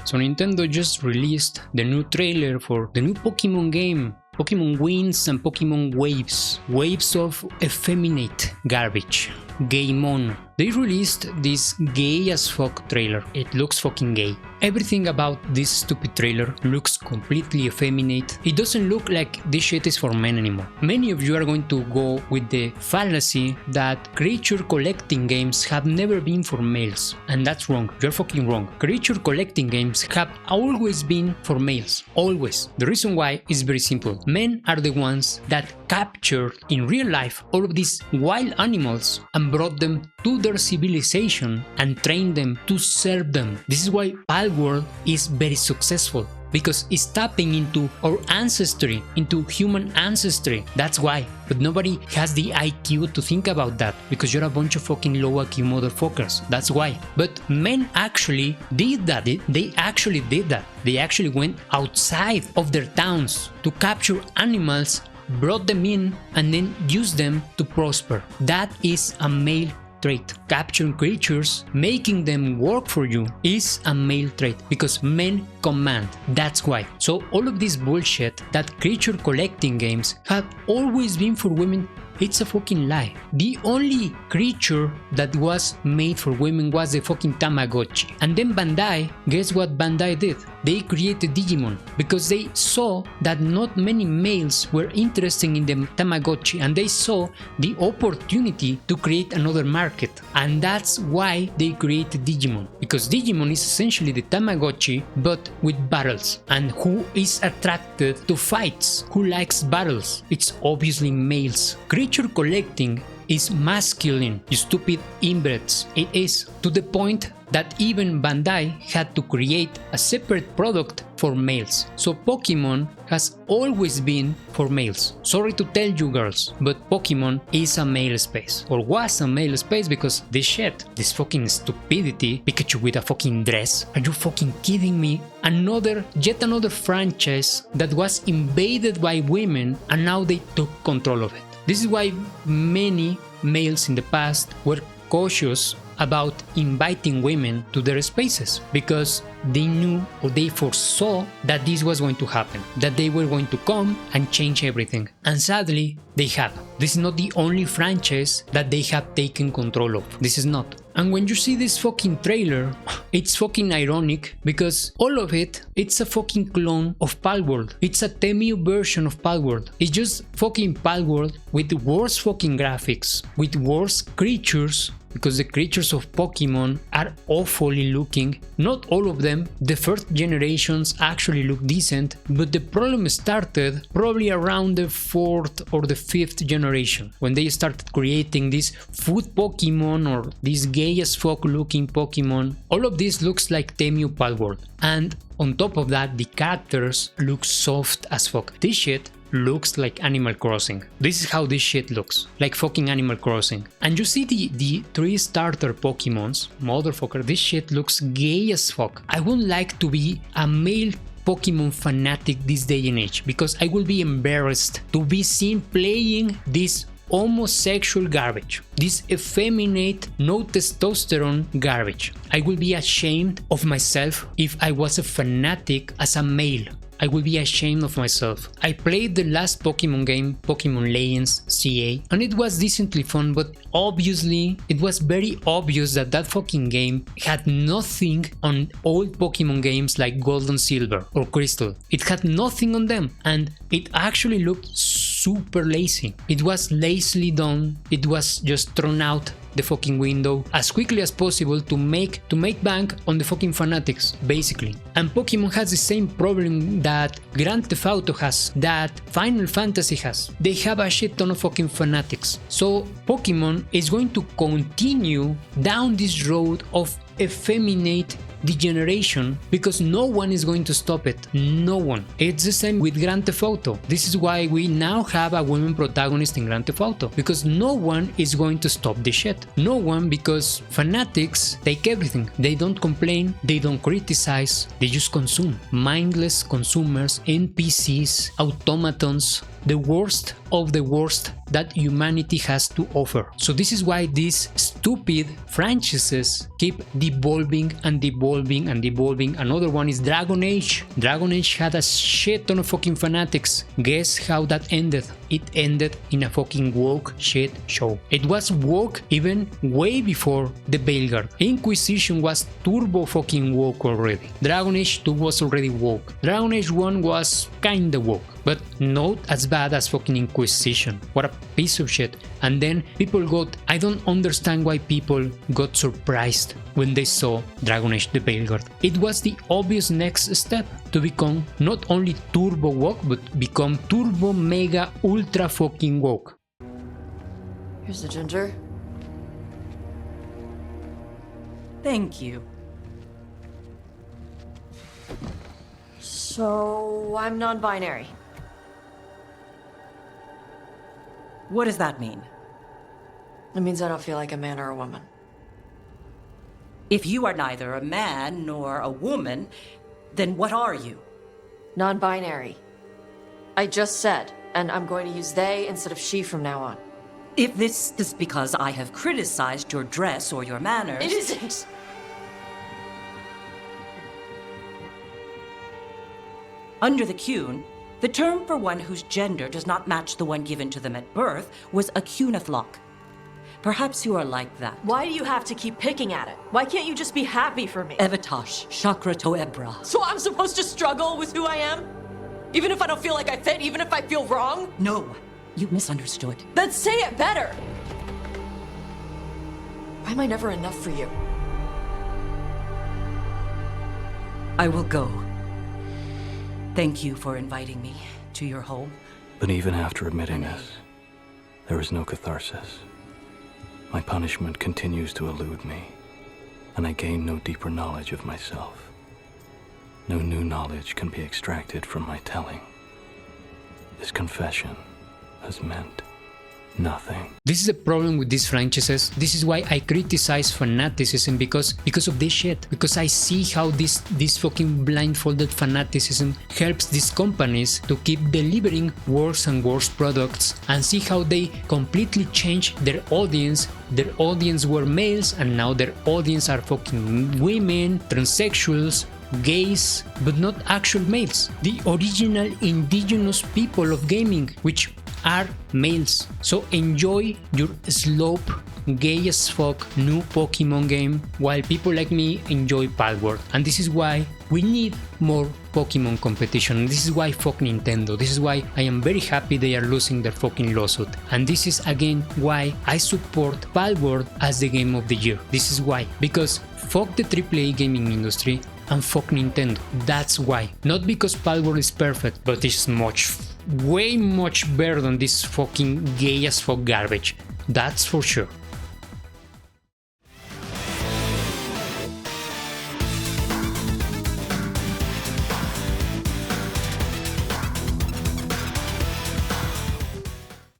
So Nintendo just released the new trailer for the new Pokemon game. Pokemon Winds and Pokemon Waves. Waves of effeminate garbage. Game on. They released this gay as fuck trailer. It looks fucking gay. Everything about this stupid trailer looks completely effeminate. It doesn't look like this shit is for men anymore. Many of you are going to go with the fallacy that creature collecting games have never been for males. And that's wrong. You're fucking wrong. Creature collecting games have always been for males. Always. The reason why is very simple. Men are the ones that captured in real life all of these wild animals and brought them to their civilization and trained them to serve them. This is why Palworld is very successful, because it's tapping into our ancestry, into human ancestry. That's why. But nobody has the IQ to think about that, because you're a bunch of fucking low IQ motherfuckers. That's why. But men actually did that. They actually did that. They actually went outside of their towns to capture animals, brought them in, and then used them to prosper. That is a male trait. Capturing creatures, making them work for you is a male trait, because men command. That's why. So all of this bullshit that creature collecting games have always been for women, it's a fucking lie. The only creature that was made for women was the fucking Tamagotchi. And then Bandai, guess what Bandai did? They created Digimon, because they saw that not many males were interested in the Tamagotchi, and they saw the opportunity to create another market. And that's why they created Digimon, because Digimon is essentially the Tamagotchi but with battles. And who is attracted to fights? Who likes battles? It's obviously males. Creature collecting is masculine, you stupid inbreds. It is, to the point that even Bandai had to create a separate product for males. So Pokemon has always been for males. Sorry to tell you girls, but Pokemon is a male space, or was a male space, because this shit, this fucking stupidity, Pikachu with a fucking dress, are you fucking kidding me? Yet another franchise that was invaded by women, and now they took control of it. This is why many males in the past were cautious about inviting women to their spaces, because they knew, or they foresaw, that this was going to happen, that they were going to come and change everything. And sadly, they have. This is not the only franchise that they have taken control of. This is not. And when you see this fucking trailer, it's fucking ironic, because all of it, it's a fucking clone of Palworld. It's a Temu version of Palworld. It's just fucking Palworld with worse fucking graphics, with worse creatures, because the creatures of Pokemon are awfully looking. Not all of them. The first generations actually look decent, but the problem started probably around the 4th or the 5th generation, when they started creating these food Pokemon or these gay as fuck looking Pokemon. All of this looks like Temu Palworld. And on top of that, the characters look soft as fuck. This shit looks like Animal Crossing. This is how this shit looks, like fucking Animal Crossing. And you see the 3 starter Pokemons, motherfucker, this shit looks gay as fuck. I would like to be a male Pokemon fanatic this day and age, because I will be embarrassed to be seen playing this homosexual garbage, this effeminate, no testosterone garbage. I will be ashamed of myself if I was a fanatic as a male. I will be ashamed of myself. I played the last Pokemon game, Pokemon Legends CA, and it was decently fun, but obviously it was very obvious that that fucking game had nothing on old Pokemon games like Gold and Silver or Crystal. It had nothing on them, and it actually looked super lazy. It was lazily done. It was just thrown out the fucking window as quickly as possible to make bank on the fucking fanatics, basically. And Pokemon has the same problem that Grand Theft Auto has, that Final Fantasy has. They have a shit ton of fucking fanatics. So Pokemon is going to continue down this road of effeminate degeneration, because no one is going to stop it. No one. It's the same with Grand Theft Auto. This is why we now have a women protagonist in Grand Theft Auto, because no one is going to stop this shit. No one, because fanatics take everything. They don't complain, they don't criticize, they just consume. Mindless consumers, NPCs, automatons, the worst of the worst that humanity has to offer. So this is why these stupid franchises keep devolving and devolving evolving and evolving. Another one is Dragon Age. Dragon Age had a shit ton of fucking fanatics. Guess how that ended? It ended in a fucking woke shit show. It was woke even way before the Veilguard. Inquisition was turbo fucking woke already. Dragon Age 2 was already woke. Dragon Age 1 was kinda woke, but not as bad as fucking Inquisition. What a piece of shit. And then people I don't understand why people got surprised when they saw Dragon Age the Veilguard. It was the obvious next step to become not only turbo woke, but become turbo mega ultra fucking woke. Here's the ginger. Thank you. So, I'm non-binary. What does that mean? It means I don't feel like a man or a woman. If you are neither a man nor a woman, then what are you? Non-binary. I just said, and I'm going to use they instead of she from now on. If this is because I have criticized your dress or your manners... It isn't! Under the Cune, the term for one whose gender does not match the one given to them at birth was a cuniflock. Perhaps you are like that. Why do you have to keep picking at it? Why can't you just be happy for me? Evatash, Chakra Toebra. So I'm supposed to struggle with who I am? Even if I don't feel like I fit, even if I feel wrong? No, you misunderstood. Then say it better! Why am I never enough for you? I will go. Thank you for inviting me to your home. But even after admitting this, there is no catharsis. My punishment continues to elude me, and I gain no deeper knowledge of myself. No new knowledge can be extracted from my telling. This confession has meant nothing. This is a problem with these franchises. This is why I criticize fanaticism, because of this shit. Because I see how this fucking blindfolded fanaticism helps these companies to keep delivering worse and worse products, and see how they completely change their audience. Their audience were males, and now their audience are fucking women, transsexuals, gays, but not actual males. The original indigenous people of gaming, which are males. So enjoy your slope, gay as fuck new Pokemon game, while people like me enjoy Palworld. And this is why we need more Pokemon competition. This is why fuck Nintendo. This is why I am very happy they are losing their fucking lawsuit. And this is again why I support Palworld as the game of the year. This is why. Because fuck the AAA gaming industry and fuck Nintendo. That's why. Not because Palworld is perfect, but it's way much better than this fucking gay as fuck garbage. That's for sure.